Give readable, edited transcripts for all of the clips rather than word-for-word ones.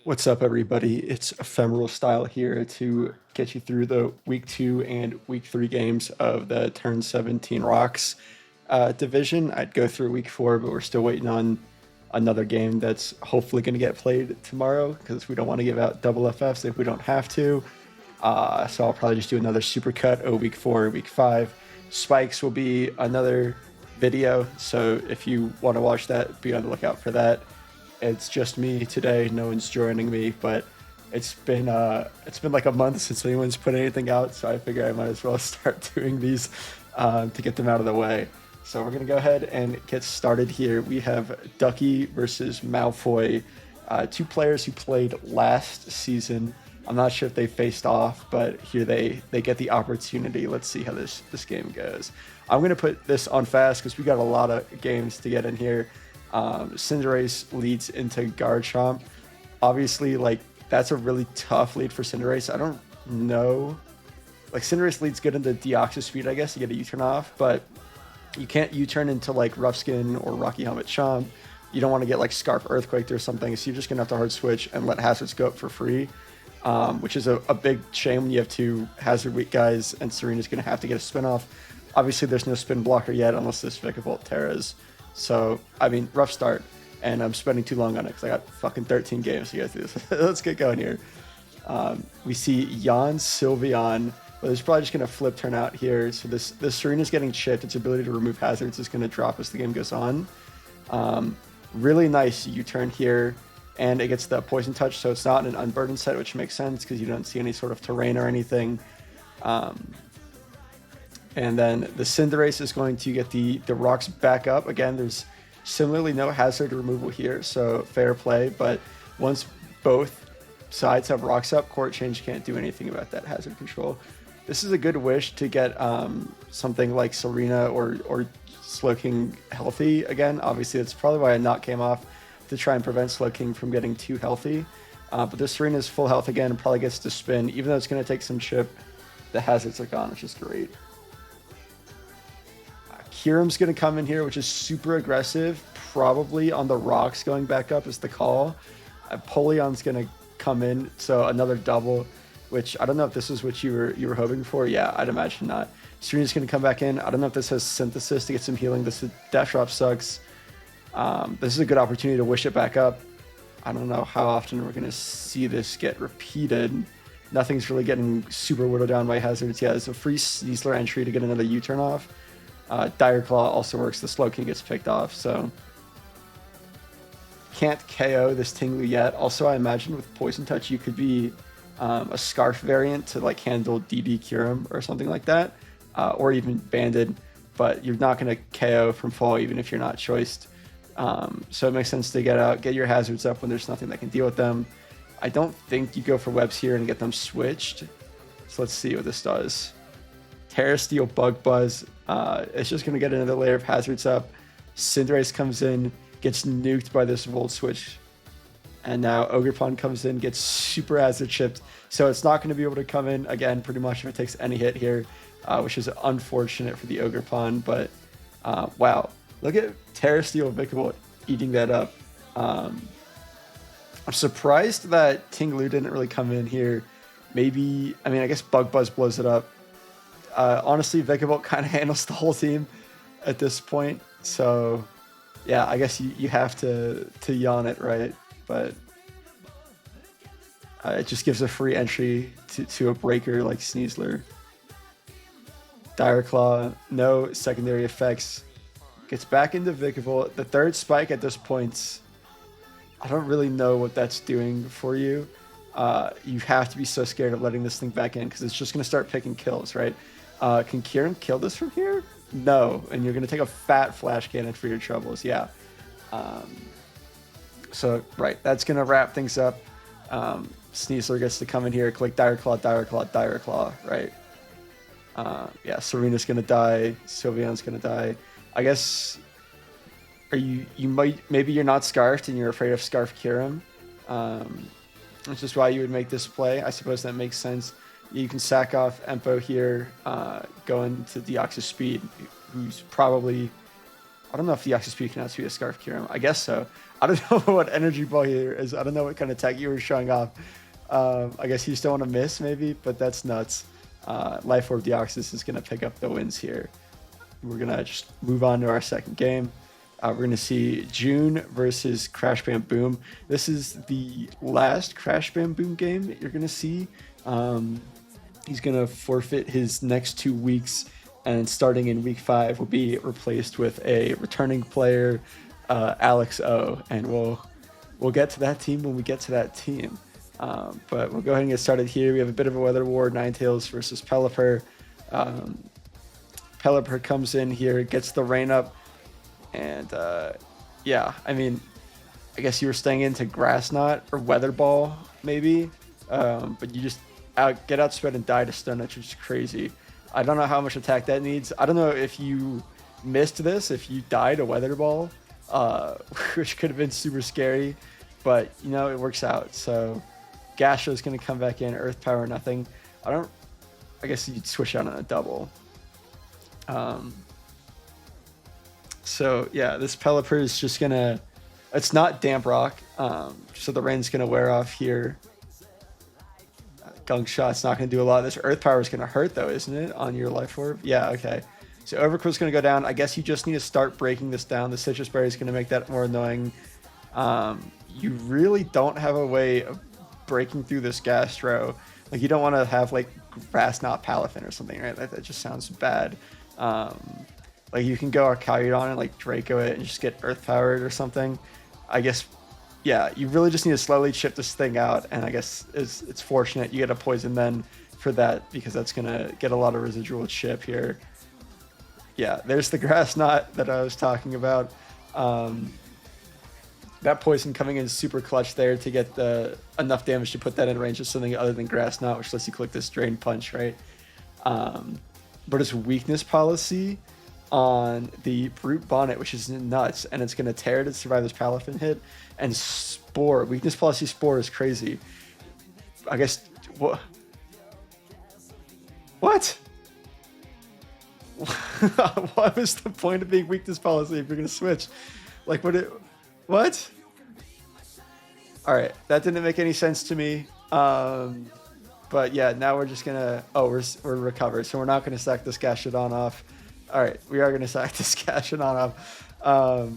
What's up, everybody? It's Ephemeral Style here to get you through the week 2 and week 3 games of the Turn 17 Rocks division. I'd go through week 4, but we're still waiting on another game that's hopefully going to get played tomorrow because we don't want to give out double FFs if we don't have to. So I'll probably just do another supercut of week 4, week 5. Spikes will be another video, so if you want to watch that, be on the lookout for that. It's just me today. No one's joining me, but it's been like a month since anyone's put anything out, so I figure I might as well start doing these to get them out of the way. So we're gonna go ahead and get started here. We have Ducky versus Malfoy, two players who played last season. I'm not sure if they faced off, but here they get the opportunity. Let's see how this game goes. I'm gonna put this on fast because we got a lot of games to get in here. Cinderace leads into Garchomp. Obviously, like, that's a really tough lead for Cinderace. I don't know. Like, Cinderace leads good into Deoxys Speed, I guess, to get a U-turn off, but you can't U-turn into, like, Rough Skin or Rocky Helmet Chomp. You don't want to get, like, Scarf Earthquaked or something, so you're just going to have to hard switch and let Hazards go up for free, which is a big shame when you have two Hazard weak guys, and Serena's going to have to get a spin off. Obviously, there's no spin blocker yet unless this Vikavolt Terras. So, I mean, rough start, and I'm spending too long on it because I got fucking 13 games to go through this. Let's get going here. We see Jan Sylveon, but it's probably just going to flip turn out here. So this Serena's getting chipped. Its ability to remove hazards is going to drop as the game goes on. Really nice U-turn here, and it gets the Poison Touch, so it's not an unburdened set, which makes sense because you don't see any sort of terrain or anything. And then the Cinderace is going to get the rocks back up. Again, there's similarly no hazard removal here, so fair play. But once both sides have rocks up, Court Change can't do anything about that hazard control. This is a good wish to get something like Serena or Slowking healthy again. Obviously, that's probably why a knock came off to try and prevent Slowking from getting too healthy. But this Serena is full health again and probably gets to spin. Even though it's going to take some chip, the hazards are gone, which is great. Kyurem's going to come in here, which is super aggressive. Probably on the rocks going back up is the call. Poleon's going to come in, so another double, which I don't know if this is what you were hoping for. Yeah, I'd imagine not. Serena's going to come back in. I don't know if this has Synthesis to get some healing. This Death Drop sucks. This is a good opportunity to wish it back up. I don't know how often we're going to see this get repeated. Nothing's really getting super whittled down by hazards. Yeah, it's a free Sneasler entry to get another U-turn off. Dire Claw also works. The Slowking gets picked off, so can't KO this Tinglu yet. Also, I imagine with Poison Touch, you could be a Scarf variant to like handle DD Kyurem or something like that, or even Banded, but you're not going to KO from fall even if you're not choiced. So it makes sense to get your hazards up when there's nothing that can deal with them. I don't think you go for webs here and get them switched. So let's see what this does. Terra Steel, Bug Buzz. It's just going to get another layer of hazards up. Cinderace comes in, gets nuked by this Volt Switch. And now Ogerpon comes in, gets super hazard chipped. So it's not going to be able to come in again pretty much if it takes any hit here, which is unfortunate for the Ogerpon. But wow, look at Terra Steel Vikavolt eating that up. I'm surprised that Tinglu didn't really come in here. Maybe, I mean, I guess Bug Buzz blows it up. Honestly, Vikavolt kind of handles the whole team at this point. So, yeah, I guess you have to yawn it, right? But it just gives a free entry to a breaker like Sneasler. Dire Claw, no secondary effects. Gets back into Vikavolt. The third spike at this point, I don't really know what that's doing for you. You have to be so scared of letting this thing back in because it's just going to start picking kills, right? Can Kyurem kill this from here? No, and you're going to take a fat flash cannon for your troubles, yeah. So, right, that's going to wrap things up. Sneasler gets to come in here, click Dire Claw, Dire Claw, Dire Claw, right? Yeah, Serena's going to die, Sylveon's going to die. I guess, maybe you're not Scarfed and you're afraid of Scarf Kyurem. Which is why you would make this play. I suppose that makes sense. You can sack off Empo here, going to Deoxys Speed, who's probably I don't know if the XSP can out to be a Scarf Kyurem. I guess so. I don't know what energy ball here is. I don't know what kind of tech you were showing off. I guess you just don't want to miss, maybe, but that's nuts. Life Orb Deoxys is going to pick up the wins here. We're going to just move on to our second game. We're going to see June versus Crash Bam Boom. This is the last Crash Bam Boom game that you're going to see. He's going to forfeit his next 2 weeks, and starting in week 5 will be replaced with a returning player, Alex O. And we'll get to that team when we get to that team. But we'll go ahead and get started here. We have a bit of a weather war, Ninetales versus Pelipper. Pelipper comes in here, gets the rain up, and yeah, I mean, I guess you were staying into Grass Knot or Weather Ball, maybe, but you just get outspread and die to Stone Edge, which is crazy. I don't know how much attack that needs. I don't know if you missed this, if you died a Weather Ball, which could have been super scary, but, you know, it works out. So Gasha is going to come back in, Earth Power, nothing. I guess you'd switch out on a double. So yeah, this Pelipper is just gonna, it's not Damp Rock, so the rain's gonna wear off here. Gunk Shot's not gonna do a lot. This Earth Power is gonna hurt though, isn't it, on your Life Orb? Yeah, okay. So Overgrowth's gonna go down. I guess you just need to start breaking this down. The Citrus Berry is gonna make that more annoying. You really don't have a way of breaking through this Gastro. Like, you don't want to have like Grass Knot Palafin or something, right? That just sounds bad. Like, you can go Arcaludon and like Draco it and just get Earth Powered or something. I guess, yeah, you really just need to slowly chip this thing out, and I guess it's fortunate you get a Poison then for that, because that's gonna get a lot of residual chip here. Yeah, there's the Grass Knot that I was talking about. That Poison coming in super clutch there to get enough damage to put that in range of something other than Grass Knot, which lets you click this Drain Punch, right? But it's weakness policy on the Brute Bonnet, which is nuts, and it's going to tear to survive this Palafin hit. And Spore, weakness policy Spore is crazy. I guess, what? What was the point of being weakness policy if you're going to switch? Like, what? Alright, that didn't make any sense to me. But yeah, now we're just gonna, we're recovered, so we're not gonna sack this Gastrodon off. Alright, we are gonna sack this Gastrodon off.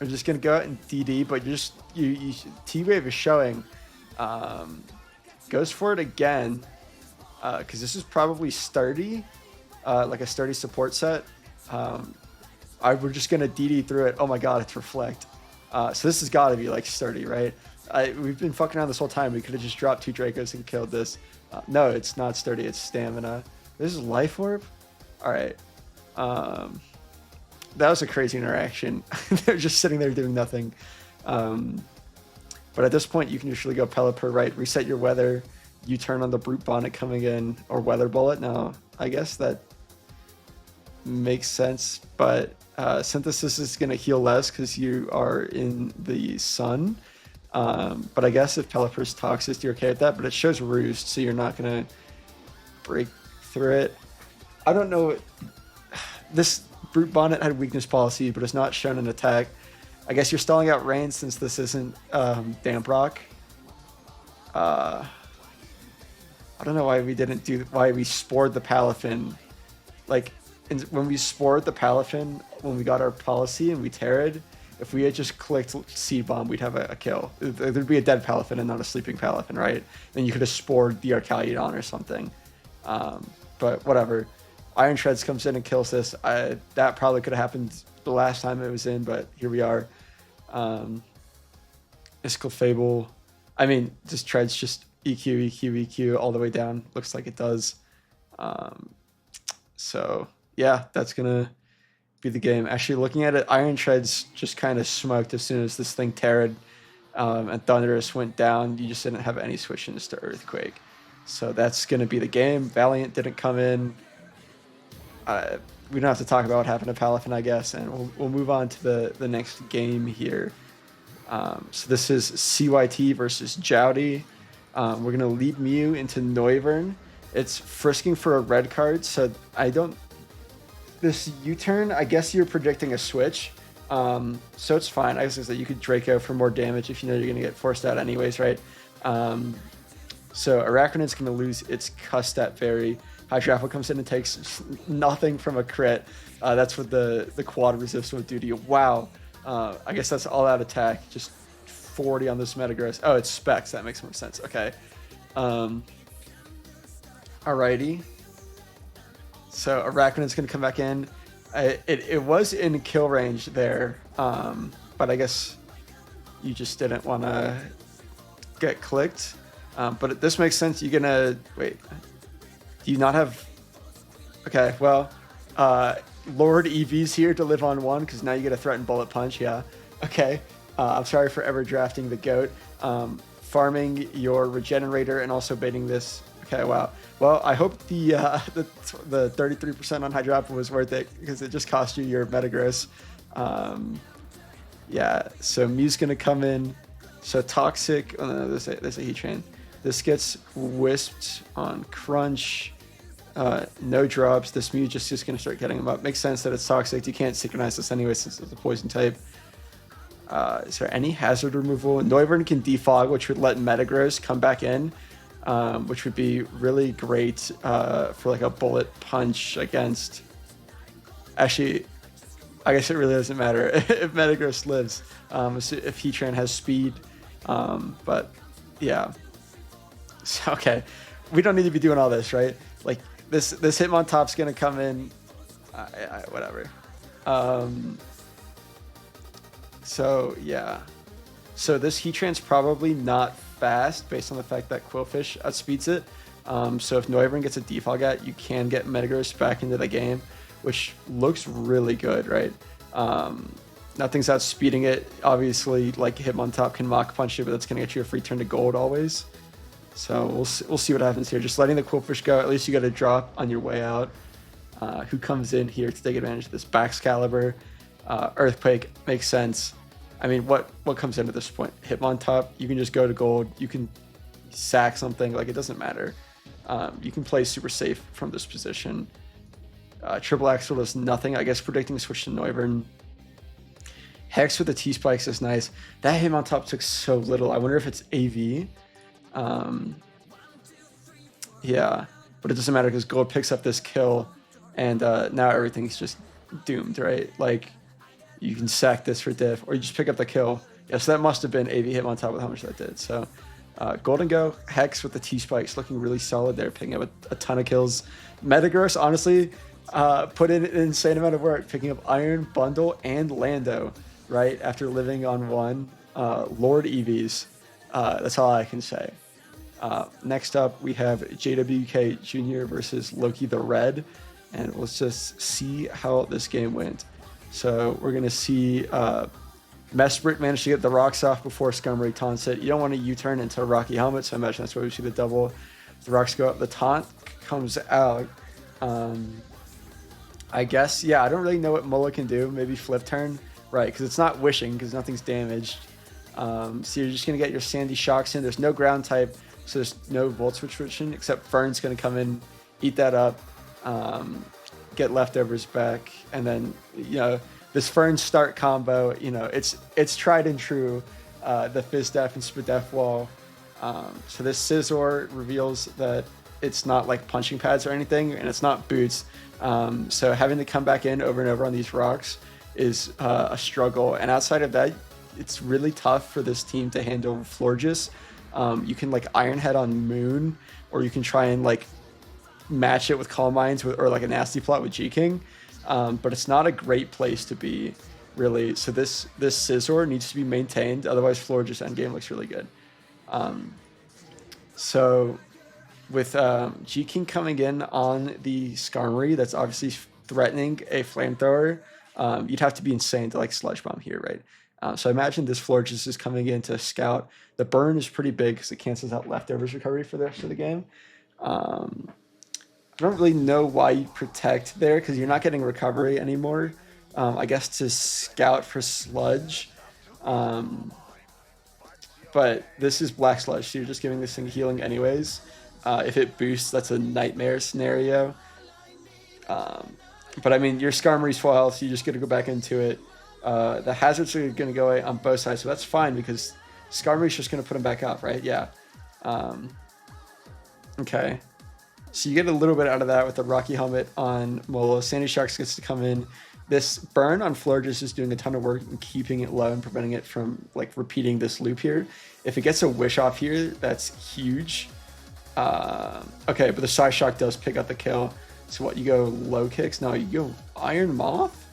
We're just gonna go out and DD, but you T-Wave is showing. Goes for it again, because this is probably sturdy, like a sturdy support set. We're just gonna DD through it. Oh my god, it's Reflect. So this has got to be like sturdy, right? We've been fucking around this whole time. We could have just dropped 2 Dracos and killed this. No, it's not sturdy. It's Stamina. This is Life Orb? Alright. That was a crazy interaction. They're just sitting there doing nothing. But at this point, you can usually go Pelipper, right? Reset your weather. You turn on the Brute Bonnet coming in, or Weather Bullet. Now, I guess that makes sense, but Synthesis is going to heal less because you are in the sun. But I guess if Pelipper's Toxic, you're okay with that, but it shows Roost, so you're not going to break through it. I don't know. This Brute Bonnet had weakness policy, but it's not shown an attack. I guess you're stalling out Rain since this isn't Damp Rock. I don't know why we spored the Palafin. Like, when we spored the Palafin, when we got our policy and we Terrid, if we had just clicked Seed Bomb, we'd have a kill. There'd be a dead Palafin and not a sleeping Palafin, right? Then you could have spored the Arcaludon or something. But whatever. Iron Shreds comes in and kills this. That probably could have happened the last time it was in, but here we are. Iskall Fable. I mean, just Treads just EQ, EQ, EQ all the way down. Looks like it does. So yeah, that's gonna be the game. Actually, looking at it, Iron Treads just kind of smoked as soon as this thing Terrid and Thunderous went down. You just didn't have any switch-ins to Earthquake. So that's gonna be the game. Valiant didn't come in. We don't have to talk about what happened to Palafin, I guess, and we'll move on to the next game here. So this is CYT versus Jowdy. We're going to lead Mew into Noivern. It's frisking for a red card, so I don't this U-turn, I guess you're predicting a switch. So it's fine. I guess that you could Draco for more damage if you know you're going to get forced out anyways, right? Um, so Arachnid's going to lose its cuss stat fairy. Hydrafo comes in and takes nothing from a crit. That's what the quad resist will do to you. Wow. I guess that's all out attack. Just 40 on this Metagross. Oh, it's Specs. That makes more sense. Okay. Alrighty. So Arachnid's going to come back in. It was in kill range there, but I guess you just didn't want to get clicked. But this makes sense. You're going to... Wait. Do you not have... Okay, well... Lord EV's here to live on one, because now you get a threatened bullet punch. Yeah. Okay. I'm sorry for ever drafting the GOAT. Farming your regenerator and also baiting this. Okay, wow. Well, I hope the 33% on Hydrappa was worth it, because it just cost you your Metagross. Yeah, so Mew's going to come in. So Toxic, oh no, there's a Heatran. This gets Wisped on Crunch. No drops. This Mew just is going to start getting him up. Makes sense that it's Toxic. You can't synchronize this anyway since it's a poison type. Is there any hazard removal? Noivern can defog, which would let Metagross come back in, which would be really great for like a bullet punch against... Actually, I guess it really doesn't matter if Metagross lives, if Heatran has speed. But yeah. So, okay. We don't need to be doing all this, right? Like, this Hitmontop's going to come in. Whatever. So, yeah. So this Heatran's probably not fast based on the fact that Quillfish outspeeds it. So if Noivern gets a defog at, you can get Metagross back into the game, which looks really good, right? Nothing's outspeeding it. Obviously, like Hitmontop can Mach Punch it, but that's going to get you a free turn to gold always. So we'll see what happens here. Just letting the Quillfish go. At least you got a drop on your way out. Who comes in here to take advantage of this? Baxcalibur. Earthquake makes sense. I mean, what comes in at this point? Hitmontop, you can just go to gold. You can sack something. Like, it doesn't matter. You can play super safe from this position. Triple Axel does nothing. I guess predicting a switch to Noivern. Hex with the T-Spikes is nice. That Hitmontop took so little. I wonder if it's AV. Yeah, but it doesn't matter because gold picks up this kill, and now everything's just doomed, right? Like, you can sack this for diff, or you just pick up the kill. Yeah, so that must have been AV Hitmontop with how much that did. So Golden Go, Hex with the T-Spikes looking really solid there, picking up a ton of kills. Metagross, honestly, put in an insane amount of work, picking up Iron, Bundle, and Lando, right? After living on one. Lord EVs. That's all I can say. Next up, we have JWK Jr. versus Loki the Red, and let's just see how this game went. So we're going to see Mesprit managed to get the rocks off before Skarmory taunts it. You don't want to U-turn into a Rocky Helmet, so I imagine that's why we see the double. The rocks go up, the taunt comes out. I guess, yeah, I don't really know what Mola can do. Maybe flip turn, right? Because it's not wishing, because nothing's damaged. So you're just going to get your Sandy Shocks in. There's no ground type, so there's no Volt Switch, except Fern's going to come in, eat that up, get leftovers back, and then, you know, this Fern start combo, you know, it's tried and true, the Fizz Def and Spadef wall. So this Scizor reveals that it's not like punching pads or anything, and it's not boots. So having to come back in over and over on these rocks is a struggle. And outside of that, it's really tough for this team to handle Florges. You can like Iron Head on Moon, or you can try and like match it with Calm Minds or like a Nasty Plot with G-King. But it's not a great place to be, really. So this Scizor needs to be maintained, otherwise Florges endgame looks really good. So with G-King coming in on the Skarmory, that's obviously threatening a Flamethrower, you'd have to be insane to like Sludge Bomb here, right? So I imagine this Florges is coming in to scout. The burn is pretty big because it cancels out leftovers recovery for the rest of the game. I don't really know why you protect there because you're not getting recovery anymore. I guess to scout for Sludge. But this is Black Sludge, so you're just giving this thing healing anyways. If it boosts, that's a nightmare scenario. But I mean, your Skarmory's full health, so you just got to go back into it. The hazards are going to go away on both sides, so that's fine because Skarmory's just going to put him back up, right? Yeah. Um, okay. So you get a little bit out of that with the Rocky Helmet on Mola. Sandy Sharks gets to come in. This burn on Florges is doing a ton of work and keeping it low and preventing it from like repeating this loop here. If it gets a Wish off here, that's huge. Okay, but the Psyshock does pick up the kill. So what, you go low kicks? No, you go Iron Moth?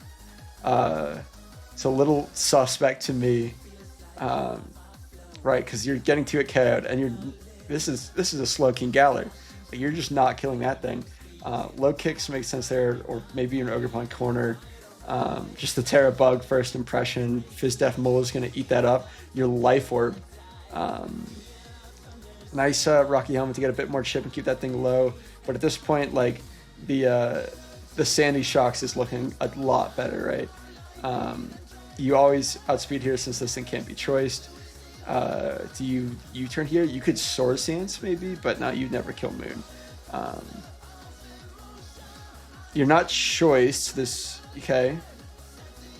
It's a little suspect to me. Right, because you're getting to it KO'd, and this is a slow King Galar. You're just not killing that thing. Low kicks make sense there, or maybe an Ogerpon corner. Just the Terra Bug first impression. Fizdef Mole is going to eat that up. Your Life Orb. Nice Rocky Helmet to get a bit more chip and keep that thing low. But at this point, like the Sandy Shocks is looking a lot better, right? You always outspeed here since this thing can't be choiced. Do you U-turn here? You could Sword Stance maybe, but no, you'd never kill Moon. You're not choiced this, okay?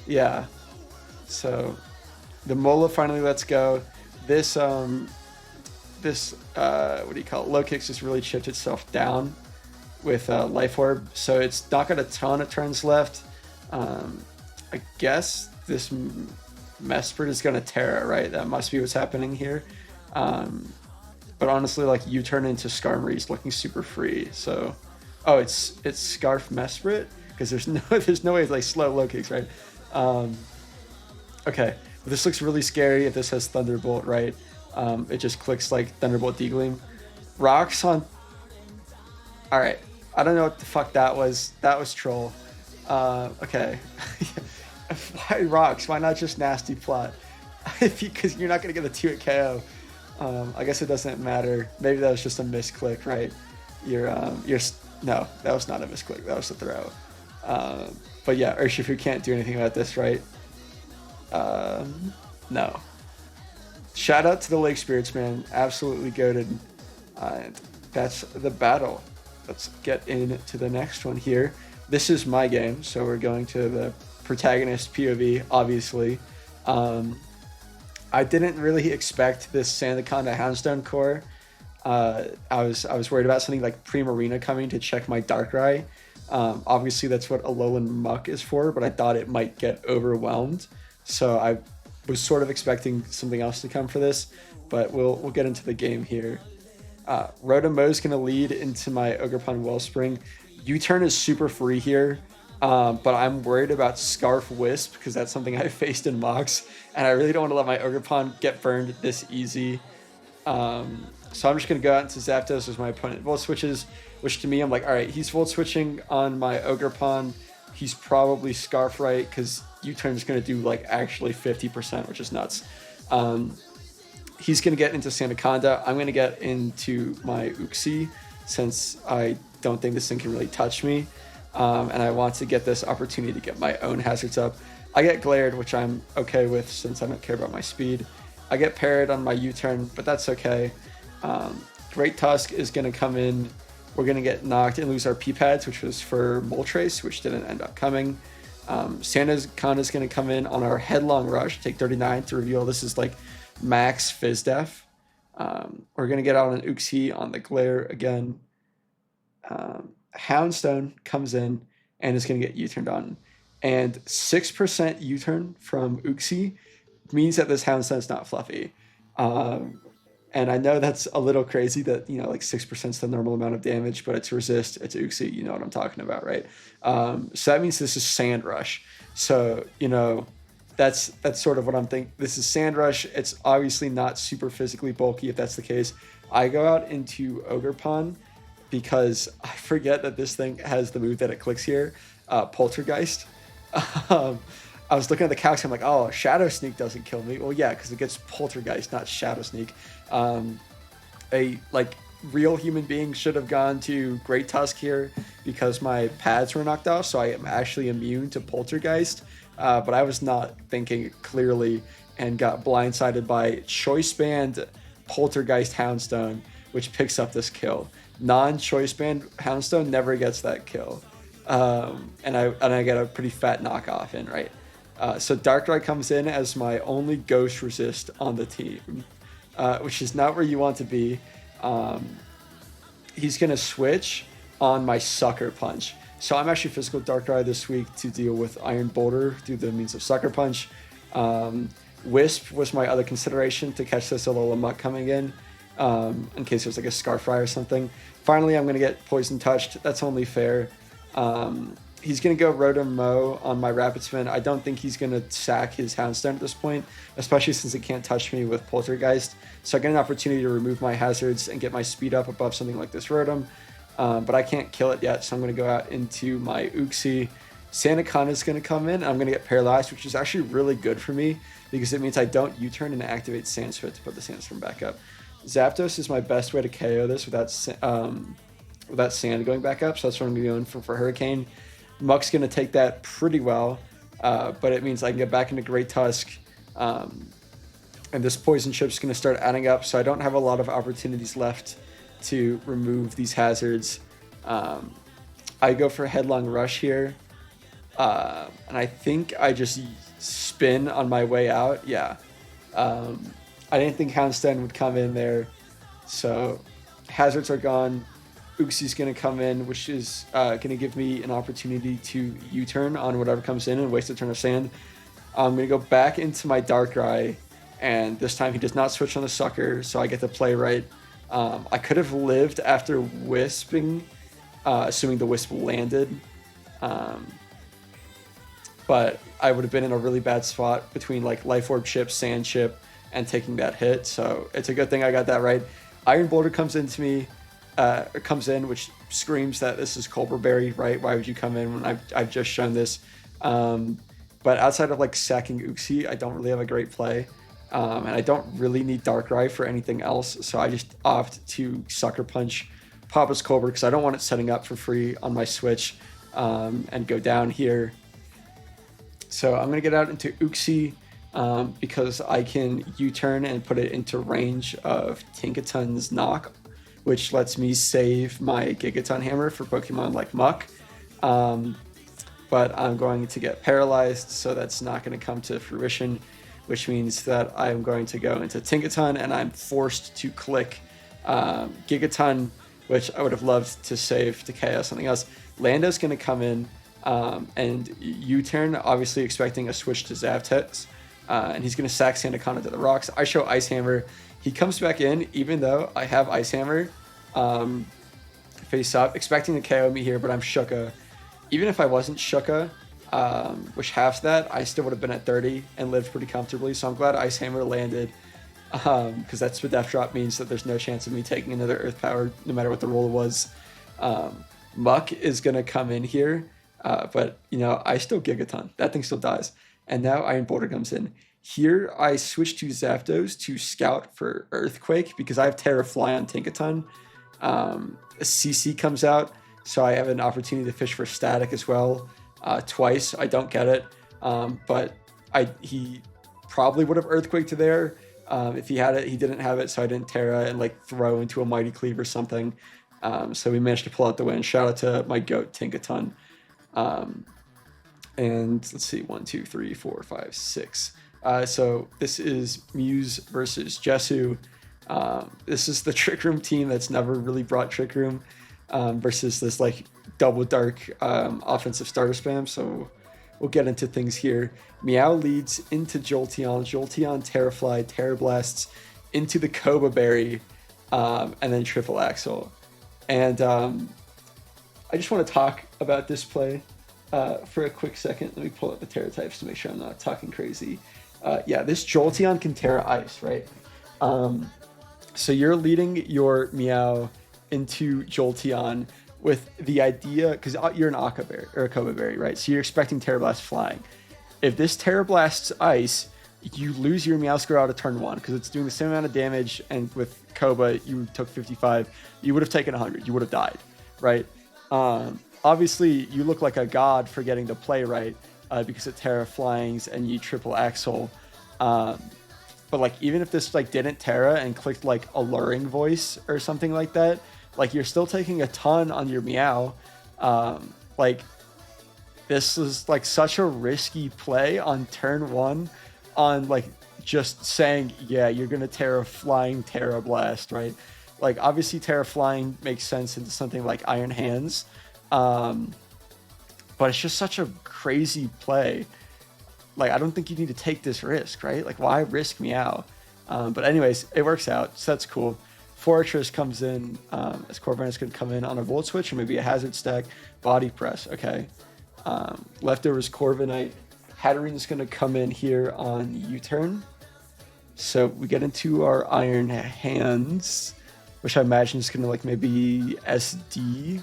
Yeah. So the Mola finally lets go. This what do you call it? Low kicks just really chipped itself down with Life Orb, so it's not got a ton of turns left. I guess this Mesprit is gonna Terra, right? That must be what's happening here. But honestly, like U-turn into Skarmory is looking super free. So, oh, it's Scarf Mesprit because there's no way it's like slow low kicks, right? Okay, but this looks really scary if this has Thunderbolt, right? It just clicks like Thunderbolt Degleam. Rocks on. All right, I don't know what the fuck that was. That was troll. Okay. Why Rocks? Why not just Nasty Plot? Because you're not gonna get a 2-hit KO. I guess it doesn't matter. Maybe that was just a misclick, right? No, that was not a misclick. That was a throw. But yeah, Urshifu can't do anything about this, right? No. Shout out to the Lake Spirits, man. Absolutely goated. And that's the battle. Let's get into the next one here. This is my game, so we're going to the protagonist POV, obviously. I didn't really expect this Sandaconda Houndstone core. I was worried about something like Primarina coming to check my Darkrai. Obviously, that's what Alolan Muck is for, but I thought it might get overwhelmed. So I was sort of expecting something else to come for this, but we'll get into the game here. Rotomo's going to lead into my Ogerpon Wellspring. U-turn is super free here, but I'm worried about Scarf Wisp because that's something I faced in mocks, and I really don't want to let my Ogerpon get burned this easy. So I'm just going to go out into Zapdos as my opponent Volt switches, which to me, I'm like, all right, he's Volt switching on my Ogerpon. He's probably Scarf right because U-turn is going to do like actually 50%, which is nuts. He's going to get into Sandaconda. I'm going to get into my Uxie since I don't think this thing can really touch me. And I want to get this opportunity to get my own hazards up. I get Glared, which I'm okay with since I don't care about my speed. I get parried on my U-turn, but that's okay. Great Tusk is going to come in. We're going to get knocked and lose our P-pads, which was for Moltres, which didn't end up coming. Sandaconda is going to come in on our Headlong Rush, take 39 to reveal this is like max Fizdef. We're going to get out an Uxie on the Glare again. Houndstone comes in and is going to get U-turned on. And 6% U-turn from Uxie means that this Houndstone's not fluffy. And I know that's a little crazy that, like 6% is the normal amount of damage, but it's resist, it's Uxie, you know what I'm talking about, right? So that means this is Sand Rush. So, that's sort of what I'm thinking. This is Sand Rush. It's obviously not super physically bulky if that's the case. I go out into Ogerpon because I forget that this thing has the move that it clicks here, Poltergeist. I was looking at the calcs, I'm like, oh, Shadow Sneak doesn't kill me. Well, yeah, because it gets Poltergeist, not Shadow Sneak. A real human being should have gone to Great Tusk here because my pads were knocked off, so I am actually immune to Poltergeist. But I was not thinking clearly and got blindsided by Choice Band Poltergeist Houndstone, which picks up this kill. Non-Choice Band Houndstone never gets that kill. And I get a pretty fat knockoff in, right? So Darkrai comes in as my only ghost resist on the team, which is not where you want to be. Um, he's gonna switch on my Sucker Punch. So I'm actually physical Darkrai this week to deal with Iron Boulder through the means of Sucker Punch. Um, Wisp was my other consideration to catch this Alola Muck coming in case there's like a Scarfry or something. Finally, I'm going to get Poison Touched. That's only fair. He's going to go Rotom Mow on my Rapid Spin. I don't think he's going to sack his Houndstone at this point, especially since it can't touch me with Poltergeist. So I get an opportunity to remove my hazards and get my speed up above something like this Rotom. But I can't kill it yet, so I'm going to go out into my Uxie. Sandaconda is going to come in, and I'm going to get paralyzed, which is actually really good for me because it means I don't U-turn and activate Sandstorm to put the Sandstorm back up. Zapdos is my best way to KO this without Sand going back up, so that's what I'm going for Hurricane. Muck's going to take that pretty well, but it means I can get back into Great Tusk, and this Poison Chip's going to start adding up, so I don't have a lot of opportunities left to remove these hazards. I go for Headlong Rush here, and I think I just spin on my way out. Yeah. I didn't think Houndstone would come in there, so hazards are gone. Uxie's going to come in, which is going to give me an opportunity to U-turn on whatever comes in and waste a turn of Sand. I'm going to go back into my Darkrai, and this time he does not switch on the Sucker, so I get to play right. I could have lived after Wisping, assuming the Wisp landed, but I would have been in a really bad spot between like Life Orb Chip, Sand Chip, and taking that hit. So it's a good thing I got that right. Iron Boulder comes in, which screams that this is Cobra Berry, right? Why would you come in when I've just shown this? But outside of like sacking Uxie, I don't really have a great play. And I don't really need Darkrai for anything else, so I just opt to Sucker Punch Papa's Cobra because I don't want it setting up for free on my Switch and go down here. So I'm going to get out into Uxie because I can U-turn and put it into range of Tinkaton's Knock, which lets me save my Gigaton Hammer for Pokemon like Muck. But I'm going to get paralyzed, so that's not going to come to fruition, which means that I'm going to go into Tinkaton, and I'm forced to click Gigaton, which I would have loved to save to KO something else. Lando's going to come in and U-turn, obviously expecting a switch to Zaptex, and he's going to sack Sandaconda to the rocks. I show Ice Hammer. He comes back in, even though I have Ice Hammer face up, expecting to KO me here, but I'm Shuka. Even if I wasn't Shuka, which halves that, I still would have been at 30 and lived pretty comfortably. So I'm glad Ice Hammer landed, because that's what Death Drop means, that there's no chance of me taking another Earth Power, no matter what the roll was. Muck is going to come in here, but, you know, I still Gigaton. That thing still dies. And now Iron Boulder comes in. Here, I switch to Zapdos to scout for Earthquake, because I have Terra Fly on Tinkaton. CC comes out, so I have an opportunity to fish for Static as well. Twice. I don't get it, but he probably would have Earthquake to there. If he had it, he didn't have it, so I didn't Terra and like throw into a Mighty Cleave or something. So we managed to pull out the win. Shout out to my goat Tinkaton. And let's see, 1, 2, 3, 4, 5, 6. So this is Muse versus Jesu. This is the Trick Room team that's never really brought Trick Room, versus this like double dark offensive starter spam. So we'll get into things here. Meow leads into Jolteon. Jolteon Terrafly, Terra Blasts into the Cobra Berry, and then Triple Axle. And I just want to talk about this play for a quick second. Let me pull up the Terra types to make sure I'm not talking crazy. Yeah, this Jolteon can Terra Ice, right? So you're leading your Meow into Jolteon with the idea, because you're an Aqua Berry or a Cobra Berry, right? So you're expecting Terra Blast flying. If this Terra Blasts Ice, you lose your Meowscar out of turn 1 because it's doing the same amount of damage, and with Cobra you took 55. You would have taken 100. You would have died, right? Obviously, you look like a god for getting the play right because of Terra Flyings and you triple Axle. But like, even if this like didn't Terra and clicked like Alluring Voice or something like that, like you're still taking a ton on your Meow. Like this is like such a risky play on turn one, on like just saying, yeah, you're gonna Terra Flying Terra Blast, right? Like obviously Terra Flying makes sense into something like Iron Hands, um, but it's just such a crazy play. Like I don't think you need to take this risk, right? Like why risk Meow? But anyways, it works out, so that's cool. Fortress comes in, as Corviknight is going to come in on a Volt Switch or maybe a Hazard Stack. Body Press, okay. Leftovers Corviknight. Hatterene is going to come in here on U-turn. So we get into our Iron Hands, which I imagine is going to like maybe SD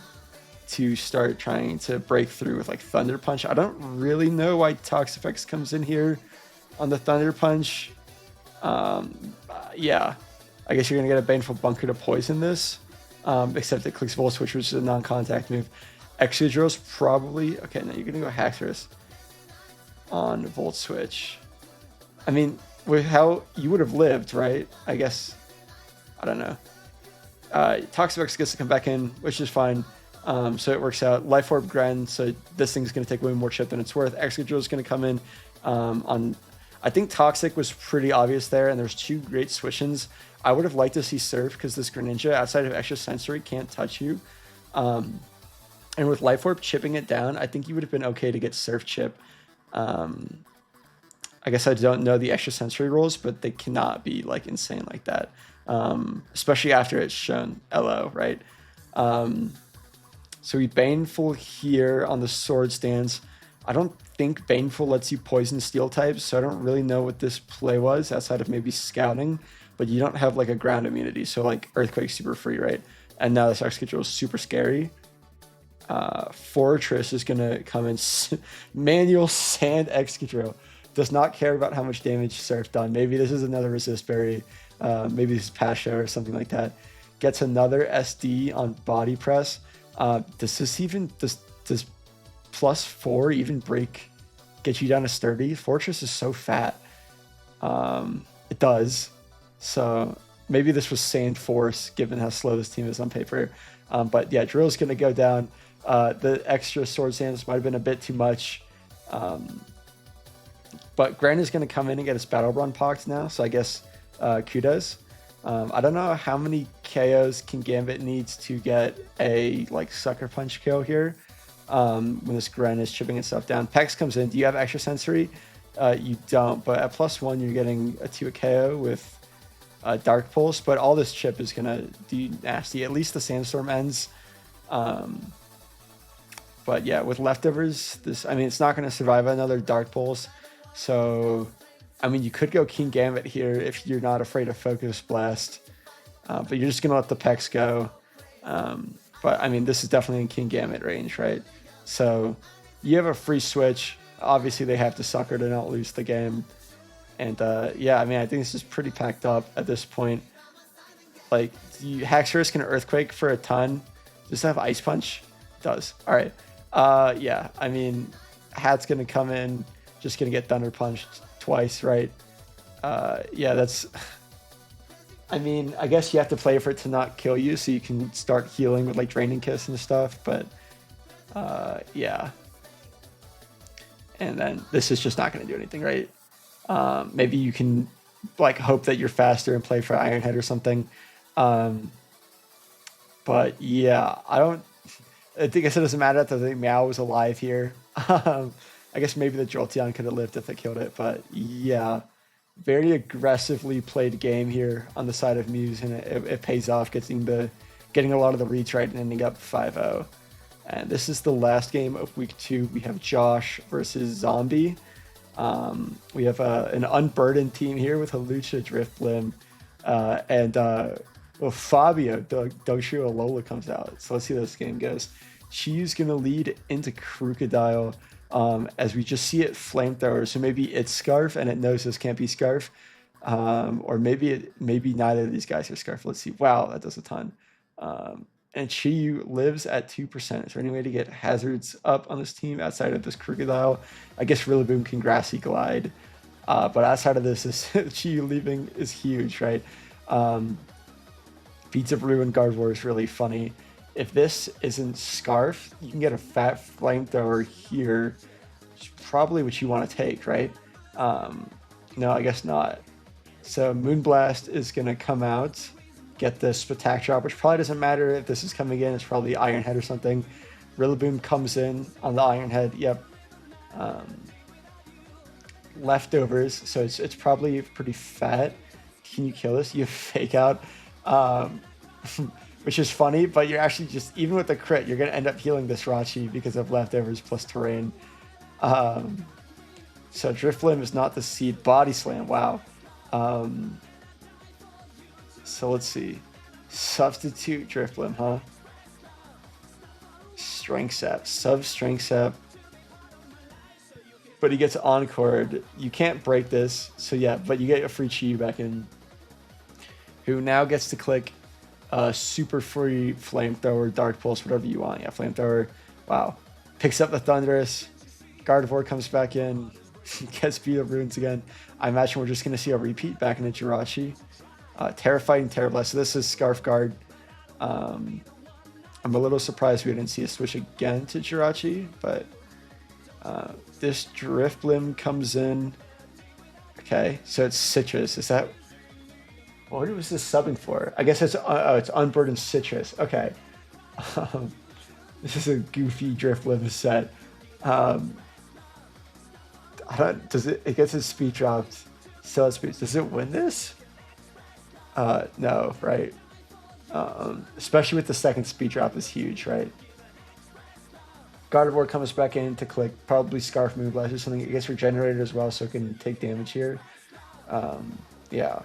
to start trying to break through with like Thunder Punch. I don't really know why Toxapex comes in here on the Thunder Punch. Yeah, I guess you're gonna get a Baneful Bunker to poison this, except it clicks Volt Switch, which is a non-contact move. Excadrill's probably okay. Now you're gonna go Haxorus on Volt Switch. I mean, with how you would have lived, right? I guess I don't know. Toxapex gets to come back in, which is fine. So it works out. Life Orb Gren, so this thing's going to take way more chip than it's worth. Excadrill is going to come in on... I think Toxic was pretty obvious there, and there's two great switch-ins. I would have liked to see Surf, because this Greninja, outside of Extra Sensory, can't touch you. And with Life Orb chipping it down, I think you would have been okay to get Surf Chip. I guess I don't know the Extra Sensory rules, but they cannot be like insane like that. Especially after it's shown LO, right? So we Baneful here on the Sword Stance. I don't think Baneful lets you poison steel types, so I don't really know what this play was outside of maybe scouting, but you don't have like a ground immunity, so like Earthquake's super free, right? And now this Excadrill is super scary. Fortress is gonna come in, manual Sand Excadrill. Does not care about how much damage Surf done. Maybe this is another Resist Berry, maybe this is Pasha or something like that. Gets another SD on Body Press. Does this even, does +4 even get you down to sturdy? Fortress is so fat. It does. So maybe this was Sand Force, given how slow this team is on paper. But yeah, Drill's going to go down. The extra Sword Sands might have been a bit too much. But Gren is going to come in and get his Battle Run pocked now, so I guess kudos. I don't know how many KOs Kingambit needs to get a like Sucker Punch kill here. When this Gren is chipping itself down. Pex comes in. Do you have Extra Sensory? You don't, but at +1 you're getting a 2 KO with Dark Pulse, but all this chip is gonna do nasty. At least the Sandstorm ends. But yeah, with Leftovers, this, I mean, it's not gonna survive another Dark Pulse. So, I mean, you could go Kingambit here if you're not afraid of Focus Blast, but you're just gonna let the Pex go. But I mean, this is definitely in Kingambit range, right? So you have a free switch. Obviously, they have to sucker to not lose the game. And yeah, I mean, I think this is pretty packed up at this point. Like, Haxorus can Earthquake for a ton. Does it have Ice Punch? It does. All right. Yeah, I mean, Hat's going to come in, just going to get Thunder Punched twice, right? Yeah, that's... I mean, I guess you have to play for it to not kill you, so you can start healing with like Draining Kiss and stuff, but yeah. And then this is just not going to do anything, right? Maybe you can like hope that you're faster and play for Iron Head or something. But yeah, I think it doesn't matter that the Meow was alive here. I guess maybe the Jolteon could have lived if it killed it, but yeah. Very aggressively played game here on the side of Muse, and it pays off getting a lot of the reads right and ending up 5-0. And this is the last game of week 2. We have Josh versus Zombie. We have an unburdened team here with Hawlucha, Drifblim, and well, Fabio, Dugtrio, Alola comes out. So let's see how this game goes. She's going to lead into Crocodile. As we just see it Flamethrower, so maybe it's Scarf and it knows this can't be Scarf, or maybe neither of these guys are Scarf. Let's see. Wow, that does a ton. And Chiyu lives at 2%. Is there any way to get hazards up on this team outside of this Crocodile? I guess Rillaboom can Grassy Glide, but outside of this, Chiyu leaving is huge, right? Beats of Ruin Gardevoir is really funny. if this isn't Scarf, you can get a fat flamethrower here. Which is probably what you want to take, right? Um, no, I guess not. So Moonblast is going to come out, get this attack drop, which probably doesn't matter if this is coming in. It's probably Iron Head or something. Rillaboom comes in on the Iron Head. Yep. Um, Leftovers, so it's probably pretty fat. Can you kill this? You fake out, um, which is funny, but you're actually just, even with the crit, you're going to end up healing this Rachi because of Leftovers plus Terrain. Um, so Drifblim is not the seed. Body Slam, wow. Um, so let's see. Substitute Drifblim, huh? Strength Sap, sub Strength Sap. But he gets Encored. You can't break this, so yeah, but you get a free Chi back in. Who now gets to click super free Flamethrower, Dark Pulse, whatever you want. Yeah, Flamethrower. Wow. Picks up the Thunderous. Gardevoir comes back in. Gets Beat of Runes again. I imagine we're just going to see a repeat back into Jirachi. Terrified and Terrorblast. So this is Scarf Guard. I'm a little surprised we didn't see a switch again to Jirachi, but this Drifblim comes in. Okay, so it's Citrus. Is that... What was this subbing for? I guess it's Unburdened Citrus. Okay. This is a goofy Drifblim set. Does it gets his speed dropped. Still has speed. Does it win this? No, right? Especially with the second speed drop is huge, right? Gardevoir comes back in to click probably Scarf Moonblast or something. It gets regenerated as well, so it can take damage here. Yeah.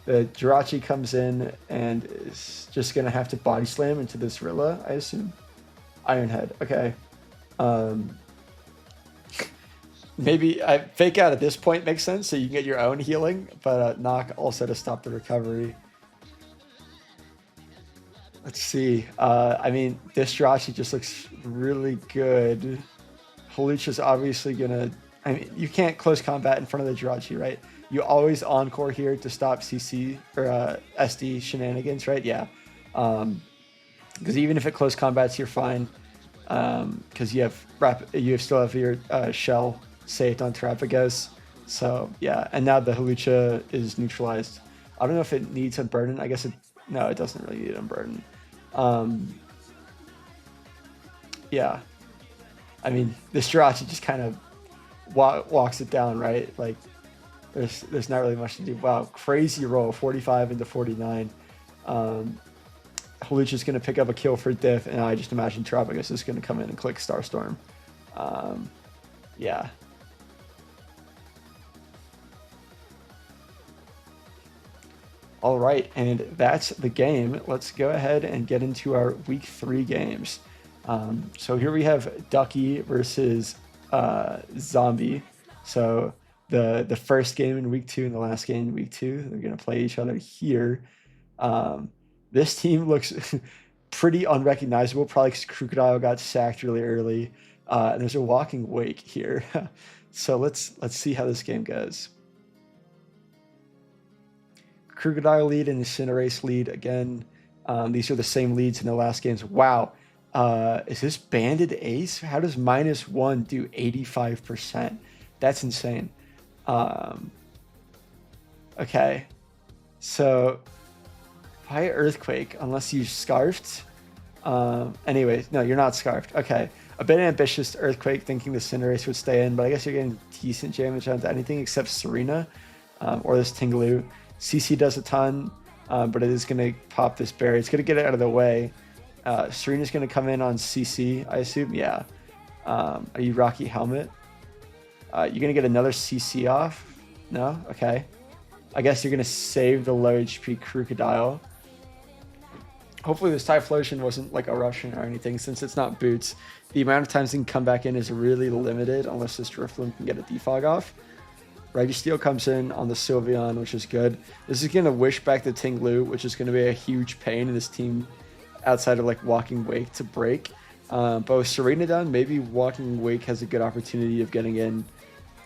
The Jirachi comes in and is just going to have to Body Slam into this Rilla, I assume. Iron Head, okay. Maybe Fake Out at this point makes sense, so you can get your own healing, but Knock also to stop the recovery. Let's see. I mean, this Jirachi just looks really good. Hawlucha's obviously going to... I mean, you can't close combat in front of the Jirachi, right? You always Encore here to stop CC or SD shenanigans, right? Yeah. Because even if it close combats, you're fine. Because you still have your shell saved on Terapagos. So yeah, and now the Hawlucha is neutralized. I don't know if it needs Unburden. I guess no, it doesn't really need Unburden. Yeah. I mean, this Jirachi just kind of walks it down, right? Like, there's not really much to do. Wow, crazy roll, 45 into 49. Hawlucha's going to pick up a kill for Diff, and I just imagine Terapagos is going to come in and click Starstorm. Yeah. All right, and that's the game. Let's go ahead and get into our Week 3 games. So here we have Ducky versus Zombie. So the first game in Week 2 and the last game in Week 2, they're going to play each other here. This team looks pretty unrecognizable, probably because Krookodile got sacked really early. And there's a Walking Wake here. So let's see how this game goes. Krookodile lead and Incinerate lead again. These are the same leads in the last games. Wow. Is this Banded Ace? How does -1 do 85%? That's insane. Okay. So, why Earthquake? Unless you Scarfed? Anyways, no, you're not Scarfed. Okay. A bit ambitious Earthquake, thinking the Cinderace would stay in, but I guess you're getting decent damage onto anything except Serena or this Tingaloo. CC does a ton, but it is going to pop this berry. It's going to get it out of the way. Serena's going to come in on CC, I assume. Yeah. Are you Rocky Helmet? You're going to get another CC off? No? Okay. I guess you're going to save the low HP Krookodile. Hopefully this Typhlosion wasn't like a Russian or anything, since it's not boots. The amount of times it can come back in is really limited unless this Drifblim can get a defog off. Registeel comes in on the Sylveon, which is good. This is going to wish back the Tingloo, which is going to be a huge pain in this team outside of like Walking Wake to break. But with Serena done, maybe Walking Wake has a good opportunity of getting in.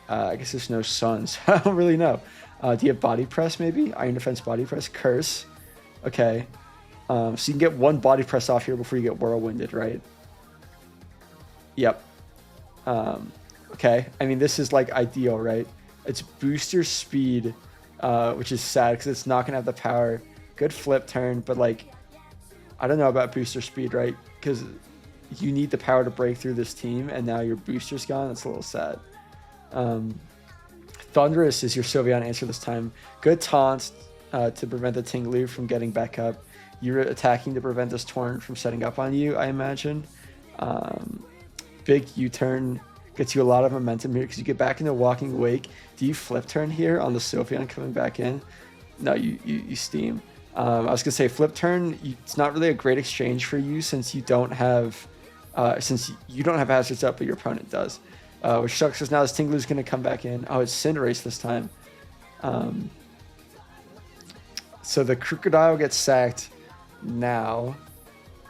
I guess there's no Suns. I don't really know. Do you have Body Press maybe? Iron Defense Body Press? Curse. Okay. So you can get one body press off here before you get whirlwinded, right? Yep. Okay. I mean, this is like ideal, right? It's booster speed, which is sad because it's not gonna have the power. Good flip turn, but like, I don't know about booster speed, right? Because you need the power to break through this team, and now your booster's gone. That's a little sad. Thunderous is your Sylveon answer this time. Good taunt to prevent the Tinglu from getting back up. You're attacking to prevent this Torrent from setting up on you, I imagine. Big U-turn gets you a lot of momentum here because you get back into Walking Wake. Do you flip turn here on the Sylveon coming back in? No, you steam. I was gonna say flip turn. It's not really a great exchange for you since you don't have hazards up, but your opponent does, which sucks because now this Tinglu is gonna come back in. Oh, it's Cinderace this time. So the Crocodile gets sacked now,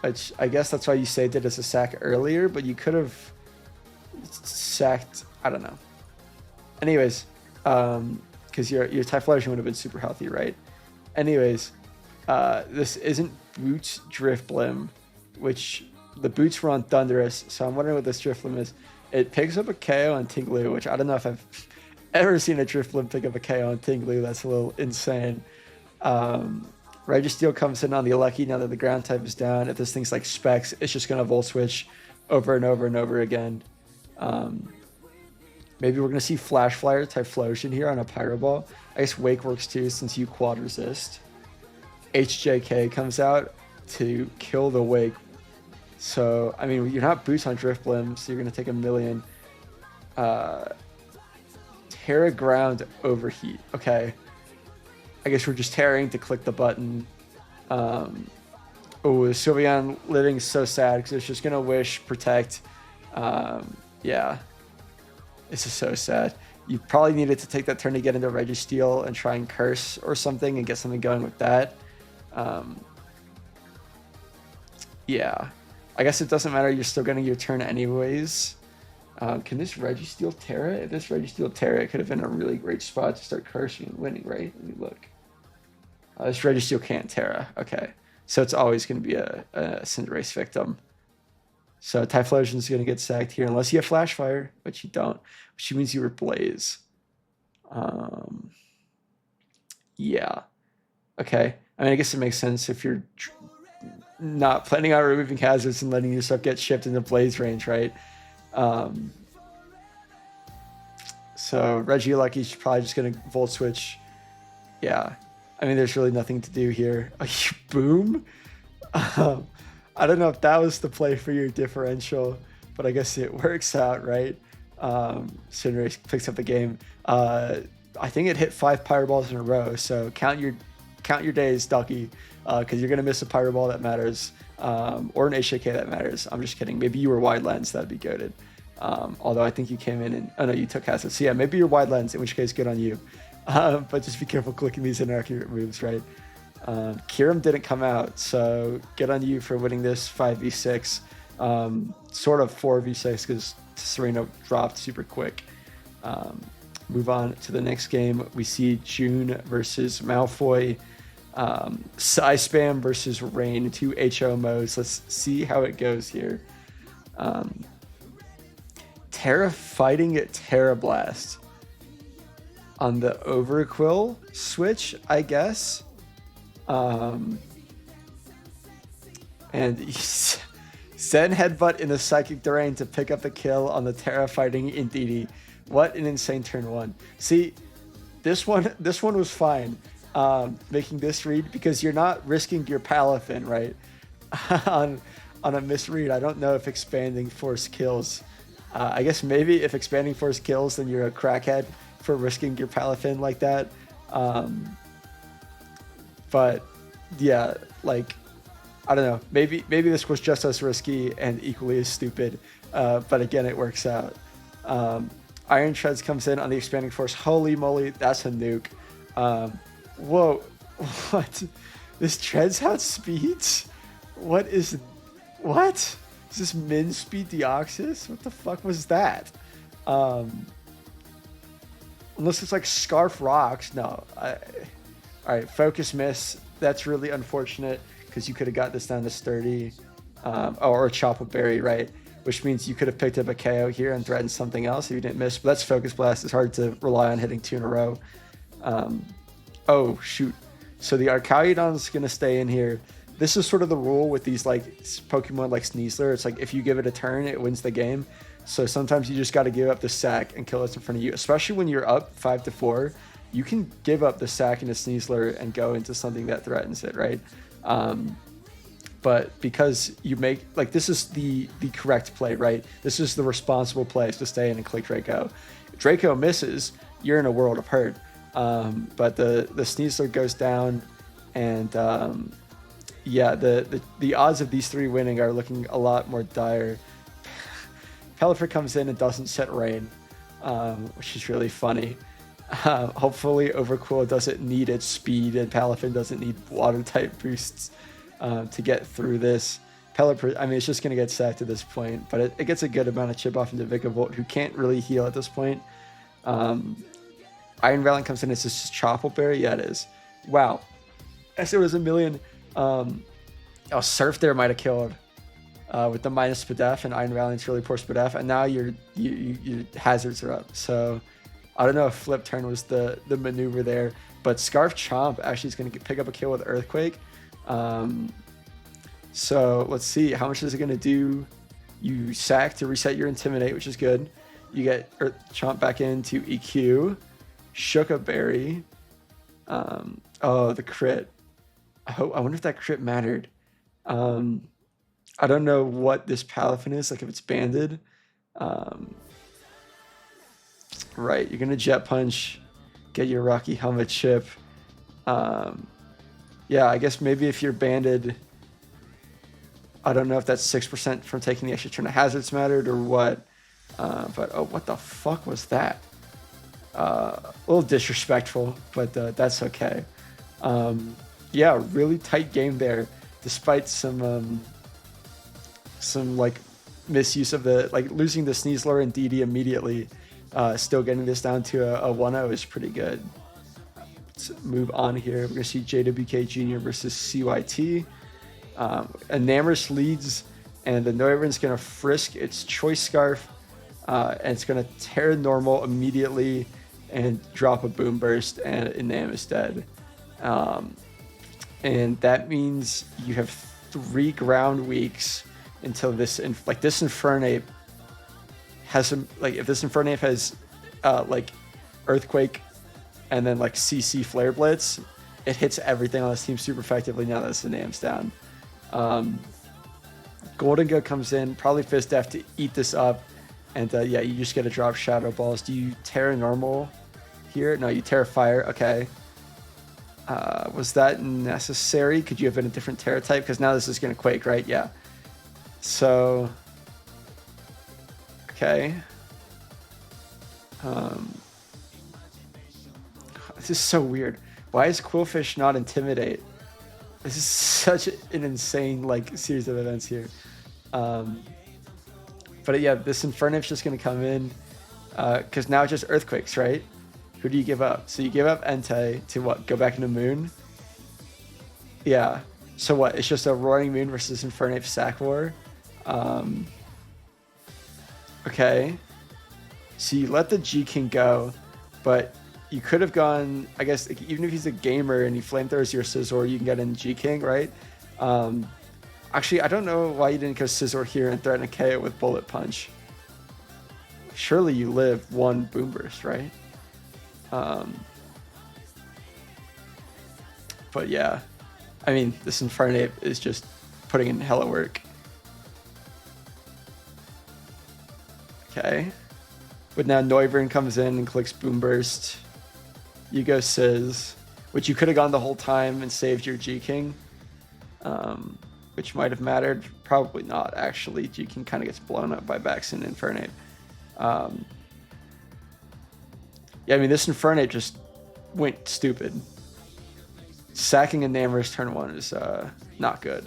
which I guess that's why you saved it as a sack earlier, but you could have sacked, I don't know. Anyways, because your Typhlosion would have been super healthy, right? Anyways, this isn't Boots Drifblim, which the Boots were on Thunderous, so I'm wondering what this Drifblim is. It picks up a KO on Tinglu, which I don't know if I've ever seen a Drifblim pick up a KO on Tinglu. That's a little insane. Registeel comes in on the Lucky now that the ground type is down. If this thing's like Specs, it's just going to Volt Switch over and over and over again. Maybe we're going to see Flash Flyer Typhlosion here on a Pyro Ball. I guess Wake works too since you quad resist. HJK comes out to kill the Wake. So, I mean, you're not Boots on Drifblim, so you're going to take a million. Terra Ground Overheat. Okay. I guess we're just tearing to click the button. Oh, Sylveon living is so sad because it's just going to Wish, Protect. Yeah. This is so sad. You probably needed to take that turn to get into Registeel and try and Curse or something and get something going with that. Yeah. I guess it doesn't matter. You're still getting your turn anyways. Can this Registeel Terra? If this Registeel Terra, it could have been a really great spot to start cursing and winning, right? Let me look. This Registeel can't Terra. Okay. So it's always going to be a Cinderace victim. So Typhlosion is going to get sacked here unless you have Flash Fire, which you don't, which means you were Blaze. Yeah. Okay. I mean, I guess it makes sense if you're not planning on removing hazards and letting yourself get shipped into Blaze range, right? So Regieleki is probably just going to Volt Switch. Yeah. I mean, there's really nothing to do here. Boom. I don't know if that was the play for your differential, but I guess it works out, right? Cinderace picks up the game. I think it hit 5 Pyro Balls in a row, so count your days, Ducky, because you're gonna miss a Pyro Ball that matters, or an HJK that matters. I'm just kidding. Maybe you were Wide Lens, that'd be goated. Although I think you came in and, oh no, you took Hazard. So yeah, maybe you're Wide Lens, in which case good on you. But just be careful clicking these inaccurate moves, right? Kyurem didn't come out, so good on you for winning this 5v6. Sort of 4v6 because Serena dropped super quick. Move on to the next game. We see June versus Malfoy. Psy-Spam versus Rain, 2 HO modes. Let's see how it goes here. Terra fighting at Terra Blast on the Overquill switch, I guess. And Zen Headbutt in the Psychic Terrain to pick up the kill on the Terra fighting Indeedee. What an insane turn one. See, this one was fine, making this read because you're not risking your Palafin, right? on a misread. I don't know if Expanding Force kills. I guess maybe if Expanding Force kills, then you're a crackhead for risking your Palafin like that. But yeah, like, I don't know. Maybe this was just as risky and equally as stupid. But again, it works out. Iron Treads comes in on the Expanding Force. Holy moly, that's a nuke. Whoa, what? This Treads outspeeds? What? Is this Min Speed Deoxys? What the fuck was that? Unless it's like Scarf Rocks. No. All right, Focus Miss. That's really unfortunate because you could have got this down to sturdy, or chop a berry, right? Which means you could have picked up a KO here and threatened something else if you didn't miss. But that's Focus Blast. It's hard to rely on hitting 2 in a row. Oh, shoot. So the Archaeodon's going to stay in here. This is sort of the rule with these like Pokemon like Sneasler. It's like if you give it a turn, it wins the game. So sometimes you just got to give up the sack and kill what's in front of you, especially when you're up 5-4. You can give up the sack and a Sneasler and go into something that threatens it, right? But because you make, like, this is the correct play, right? This is the responsible play, is to stay in and click Draco. If Draco misses, you're in a world of hurt. But the Sneasler goes down, and yeah, the odds of these 3 winning are looking a lot more dire. Pelipper comes in and doesn't set rain, which is really funny. Hopefully Overcool doesn't need its speed, and Palafin doesn't need water type boosts to get through this. Pelipper, I mean, it's just going to get sacked at this point, but it gets a good amount of chip off into Vikavolt, who can't really heal at this point. Iron Valiant comes in. It's just Choppleberry. Yeah, it is. Wow. As there was a million. Surf there might have killed with the minus Spadef, and Iron Valiant's really poor Spadef, and now your hazards are up. So I don't know if Flip Turn was the maneuver there, but Scarf Chomp actually is going to pick up a kill with Earthquake. So let's see, how much is it going to do? You sack to reset your Intimidate, which is good. You get Chomp back into EQ. Shuka Berry. Oh, the crit. I wonder if that crit mattered. I don't know what this Palafin is, like if it's banded. Right, you're going to Jet Punch, get your Rocky Helmet chip. Yeah, I guess maybe if you're banded, I don't know if that's 6% from taking the extra turn of hazards mattered or what. But oh, what the fuck was that? A little disrespectful, but that's okay. Yeah, really tight game there, despite some like misuse of the, like losing the Sneasler and DD immediately. Still getting this down to a 1-0 is pretty good. Let's move on here. We're going to see JWK Jr. versus CYT. Enamorous leads, and the Noivern's going to frisk its Choice Scarf, and it's going to tear normal immediately and drop a Boom Burst, and Enam is dead. And that means you have 3 ground weeks until this, this Infernape has some, like if this Infernape has like Earthquake and then like CC Flare Blitz, it hits everything on this team super effectively now that Enam's down. Goldengo comes in, probably Fizz Def to eat this up, and yeah, you just get to drop Shadow Balls. Do you Terra Normal here? No, you Terra Fire. Okay. Was that necessary? Could you have been a different Terra type? Because now this is going to Quake, right? Yeah. So, okay. This is so weird. Why is Quillfish not Intimidate? This is such an insane like series of events here. But yeah, this Infernape's just going to come in because now it's just Earthquakes, right? Who do you give up? So you give up Entei to what? Go back into Moon? Yeah. So what? It's just a Roaring Moon versus Infernape Sack War. Okay. So you let the G-King go, but you could have gone, I guess, like, even if he's a gamer and he flamethrowers your Scizor, you can get in G-King, right? Actually, I don't know why you didn't go Scizor here and threaten a KO with Bullet Punch. Surely you live 1 Boom Burst, right? But yeah, I mean, this Infernape is just putting in hella work. Okay. But now Noivern comes in and clicks Boom Burst. You go Sizz, which you could have gone the whole time and saved your G-King, which might have mattered. Probably not, actually. G-King kind of gets blown up by Baxen and Infernape. Yeah, I mean, this Infernape just went stupid. Sacking Enamorous turn 1 is not good.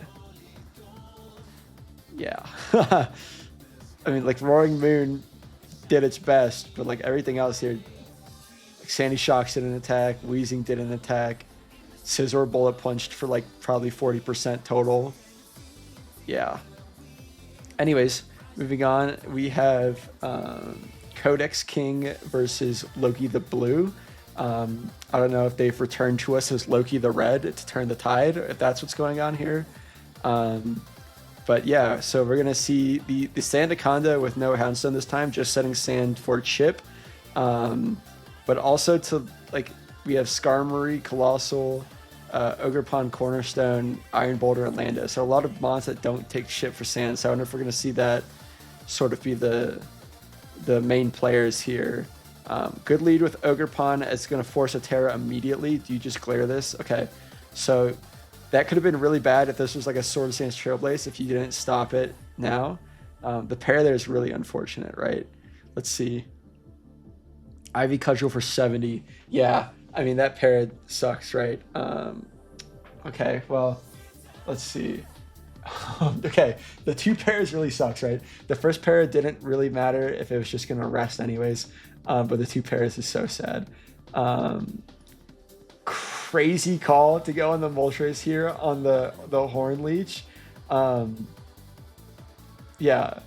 Yeah. I mean, like, Roaring Moon did its best, but like everything else here, like Sandy Shocks did an attack, Weezing did an attack. Scizor bullet punched for like probably 40% total. Yeah. Anyways, moving on, we have Codex King versus Loki the Blue. I don't know if they've returned to us as Loki the Red to turn the tide, if that's what's going on here. But yeah, so we're gonna see the Sandaconda with no Houndstone this time, just setting sand for chip. But also to like we have Skarmory, Colossal, Ogerpon, Cornerstone, Iron Boulder, and Lando. So a lot of mons that don't take shit for sand. So I wonder if we're gonna see that sort of be the main players here. Good lead with Ogerpon. It's gonna force a Terra immediately. Do you just glare this? Okay, so that could have been really bad if this was like a Sword and Sands Trailblaze if you didn't stop it now. The pair there is really unfortunate, right? Let's see. Ivy Cudgel for 70. Yeah, I mean, that pair sucks, right? Okay, well, let's see. Okay, the two pairs really sucks, right? The first pair didn't really matter if it was just going to rest anyways, but the two pairs is so sad. Crazy call to go on the Moltres here on the Horn Leech. Yeah,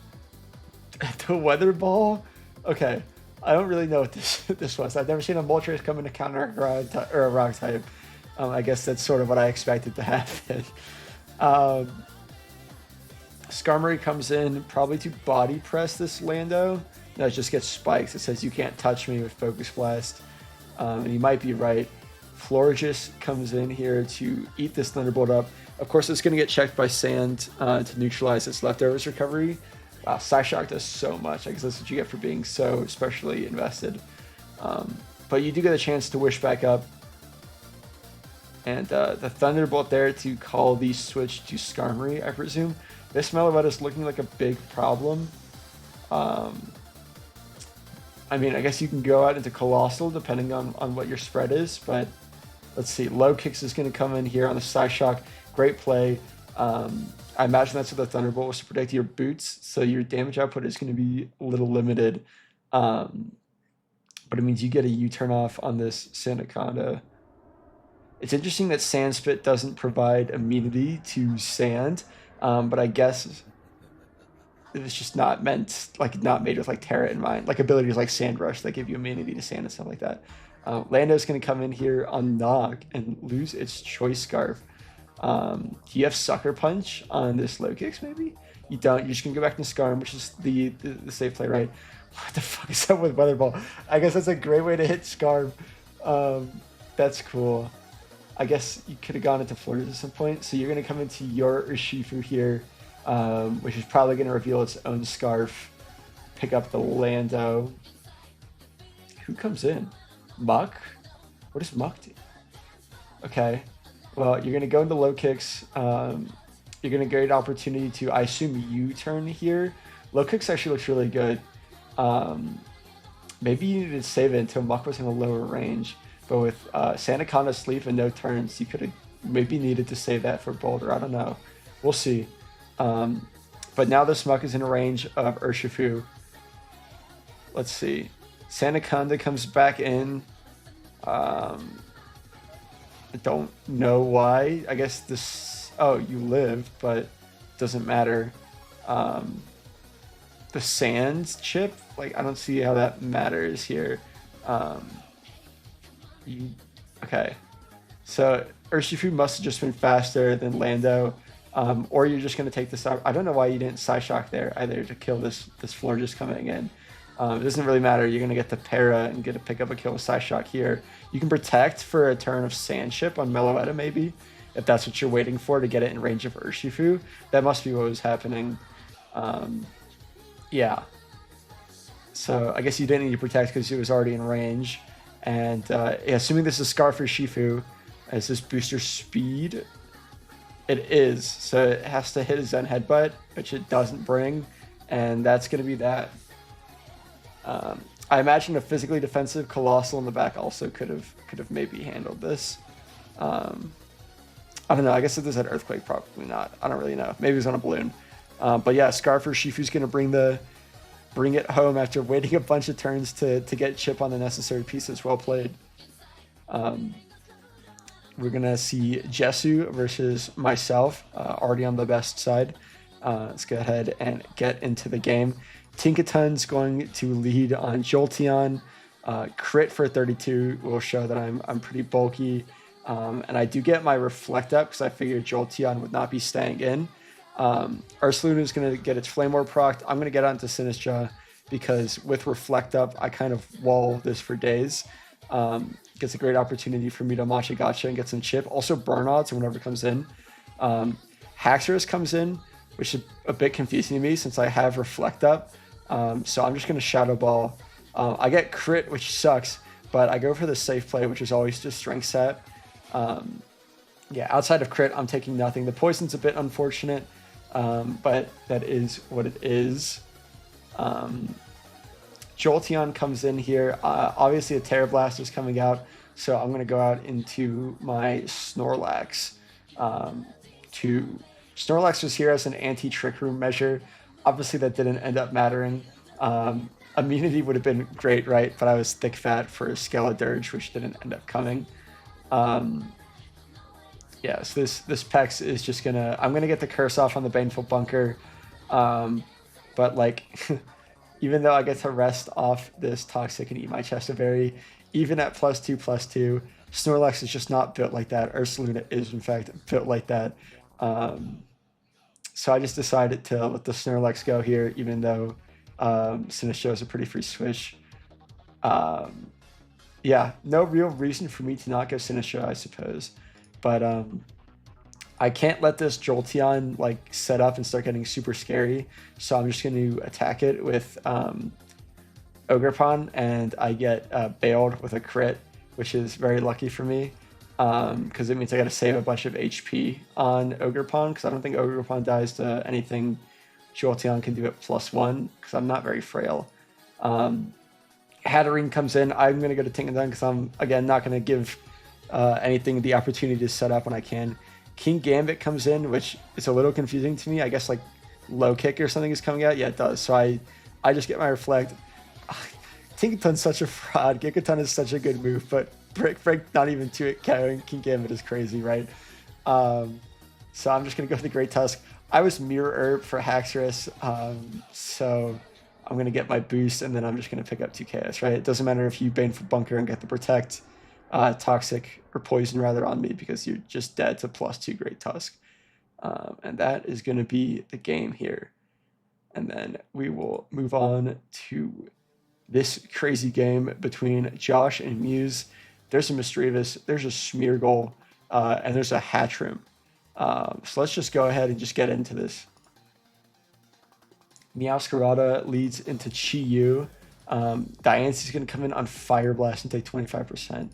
the Weather Ball. Okay, I don't really know what this was. I've never seen a Moltres come into counter a rock type. I guess that's sort of what I expected to happen. Skarmory comes in probably to body press this Lando. No, it just gets spikes. It says you can't touch me with Focus Blast. And you might be right. Florges comes in here to eat this Thunderbolt up. Of course, it's going to get checked by Sand to neutralize its leftovers recovery. Wow, Psyshock does so much. I guess that's what you get for being so especially invested. But you do get a chance to wish back up. And the Thunderbolt there to call the switch to Skarmory, I presume. This Meloetta is looking like a big problem. I mean, I guess you can go out into Colossal depending on what your spread is, but let's see. Low Kicks is going to come in here on the Psyshock. Great play. I imagine that's what the Thunderbolt was to protect your boots, so your damage output is going to be a little limited. But it means you get a U-turn off on this Sandaconda. It's interesting that Sand Spit doesn't provide immunity to Sand, but I guess it was just not meant, like not made with like Terra in mind, like abilities like Sand Rush that give you immunity to sand and stuff like that. Lando's going to come in here on Nog and lose its Choice Scarf. Do you have Sucker Punch on this Low Kicks maybe? You don't. You're just going to go back to Skarm, which is the safe play, right? What the fuck is up with Weather Ball? I guess that's a great way to hit Skarm. That's cool. I guess you could have gone into Florida at some point. So you're going to come into your Urshifu here, which is probably going to reveal its own Scarf. Pick up the Lando. Who comes in? Muck? What does Muck do? Okay. Well, you're going to go into Low Kicks. You're going to get an opportunity to, I assume, U-turn here. Low Kicks actually looks really good. Maybe you needed to save it until Muck was in a lower range. But with Sandaconda sleep and no turns, you could have maybe needed to save that for Boulder. I don't know. We'll see. But now this Muck is in a range of Urshifu. Let's see. Sandaconda comes back in. I don't know why. I guess this... Oh, you lived, but it doesn't matter. The Sands chip? Like, I don't see how that matters here. Okay, so Urshifu must have just been faster than Lando, or you're just going to take this out. I don't know why you didn't Psyshock there either to kill this floor just coming in. It doesn't really matter. You're going to get the Para and get to pick up a kill with Psyshock here. You can protect for a turn of Sand Chip on Meloetta maybe, if that's what you're waiting for to get it in range of Urshifu. That must be what was happening. Yeah. So I guess you didn't need to protect because it was already in range. And yeah, assuming this is Scarf for Shifu, is this booster speed? It is. So it has to hit a Zen Headbutt, which it doesn't bring. And that's going to be that. I imagine a physically defensive Colossal in the back also could have maybe handled this. I don't know. I guess if this had Earthquake, probably not. I don't really know. Maybe it was on a balloon. But yeah, Scarf for Shifu's going to bring it home after waiting a bunch of turns to get chip on the necessary pieces. Well played. we're gonna see Jesu versus myself, already on the best side. Let's go ahead and get into the game. Tinkaton's going to lead on Jolteon. Crit for 32 will show that I'm pretty bulky. And I do get my Reflect up because I figured Jolteon would not be staying in. Ursaluna is going to get its Flame Orb procced. I'm going to get onto Sinistcha because with Reflect up, I kind of wall this for days. Gets a great opportunity for me to Matcha Gotcha and get some chip. Also Burn Odds whenever it comes in. Haxorus comes in, which is a bit confusing to me since I have Reflect up. So I'm just going to Shadow Ball. I get Crit, which sucks, but I go for the safe play, which is always just Strength Set. Yeah, outside of Crit, I'm taking nothing. The Poison's a bit unfortunate, but that is what it is. Jolteon comes in here. Obviously, a Terra Blast is coming out, so I'm going to go out into my Snorlax. Snorlax was here as an anti-Trick Room measure. Obviously, that didn't end up mattering. Immunity would have been great, right? But I was thick fat for Skeledirge, which didn't end up coming. Yeah, so this Pex is just gonna... I'm gonna get the curse off on the Baneful Bunker. But like, even though I get to rest off this Toxic and eat my Chestaberry, even at +2/+2, Snorlax is just not built like that. Ursaluna is in fact built like that. So I just decided to let the Snorlax go here, even though Sinistcha is a pretty free switch. Yeah, no real reason for me to not go Sinistcha, I suppose. But I can't let this Jolteon like set up and start getting super scary. So I'm just going to attack it with Ogerpon, and I get bailed with a crit, which is very lucky for me. Because it means I got to save a bunch of HP on Ogerpon, because I don't think Ogerpon dies to anything Jolteon can do at +1, because I'm not very frail. Hatterene comes in. I'm going to go to Tinkaton because I'm, again, not going to give anything the opportunity to set up when I can. King Gambit comes in, which is a little confusing to me. I guess like low kick or something is coming out. Yeah, it does. So I just get my Reflect. Tinkaton's such a fraud. Gigaton is such a good move, but break not even to it. King Gambit is crazy, right? So I'm just going to go with the Great Tusk. I was Mirror Herb for Haxorus, so I'm going to get my boost, and then I'm just going to pick up 2 KS, right? It doesn't matter if you Baneful Bunker and get the Protect, Toxic, or Poison rather on me, because you're just dead to +2 Great Tusk. And that is going to be the game here. And then we will move on to this crazy game between Josh and Muse. There's a Misdreavus, there's a Smeargle, and there's a Hatchrim. So let's just go ahead and just get into this. Meowscarada leads into Chi-Yu. Diance's going to come in on Fire Blast and take 25%.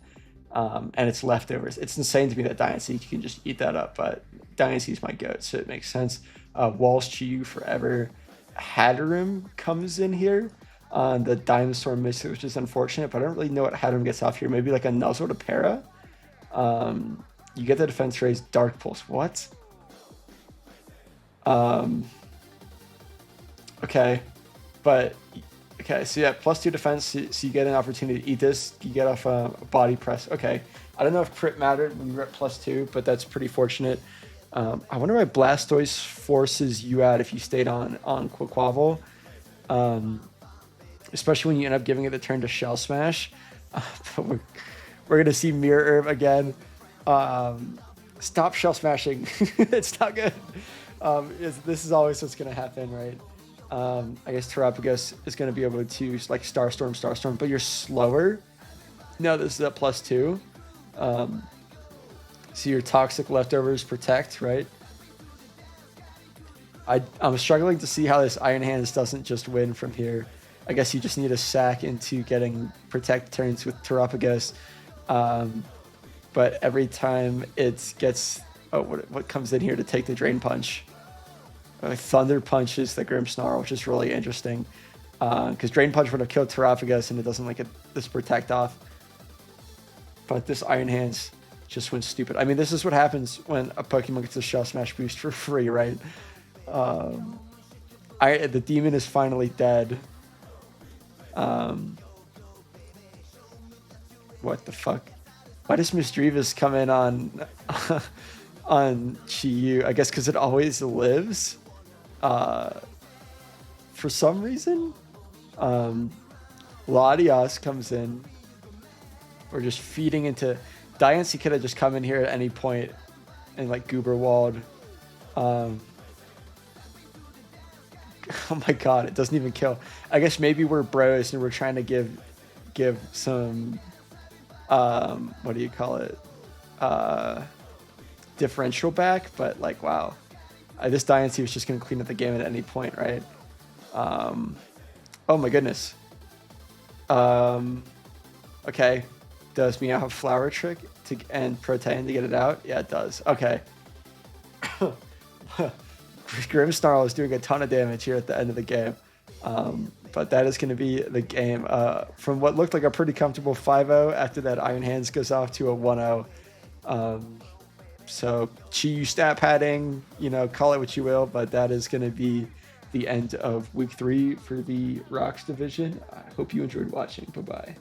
And it's leftovers. It's insane to me that Diancie can just eat that up, but Diancie's my goat, so it makes sense. Walls Chi-Yu forever. Hatterene comes in here on the Diamond Storm Mystic, which is unfortunate, but I don't really know what Hatterene gets off here. Maybe like a Nuzzle to Para. You get the defense raise, Dark Pulse. What? Okay, but okay, so yeah, +2 defense, so you get an opportunity to eat this. You get off a body press. Okay, I don't know if crit mattered when you were at +2, but that's pretty fortunate. I wonder why Blastoise forces you out if you stayed on Quaquaval, especially when you end up giving it the turn to Shell Smash. But we're gonna see Mirror Herb again. Stop Shell Smashing. It's not good. This is always what's gonna happen, right? I guess Terapagos is going to be able to like Starstorm, but you're slower. No, this is at +2. So your Toxic leftovers protect, right? I'm struggling to see how this Iron Hands doesn't just win from here. I guess you just need a sack into getting Protect turns with Terapagos. But every time it gets... Oh, what comes in here to take the Drain Punch? Thunder punches the Grimmsnarl, which is really interesting. Because Drain Punch would have killed Terapagos and it doesn't like this Protect off. But this Iron Hands just went stupid. I mean, this is what happens when a Pokemon gets a Shell Smash boost for free, right? The demon is finally dead. What the fuck? Why does Misdreavus come in on on Chi-Yu? I guess because it always lives. For some reason, Latias comes in. We're just feeding into. Diancie could have just come in here at any point and like Gooberwald. Oh my god, it doesn't even kill. I guess maybe we're bros and we're trying to give some what do you call it? Differential back, but like wow. This Diancie was just gonna clean up the game at any point, right? Oh my goodness. Okay. Does Meow have Flower Trick and Protean to get it out? Yeah, it does. Okay. Grimmsnarl is doing a ton of damage here at the end of the game. But that is going to be the game. From what looked like a pretty comfortable 5-0 after that Iron Hands goes off to a 1-0. So Chi-Yu stat padding, call it what you will, but that is going to be the end of week 3 for the Rocks division. I hope you enjoyed watching. Bye-bye.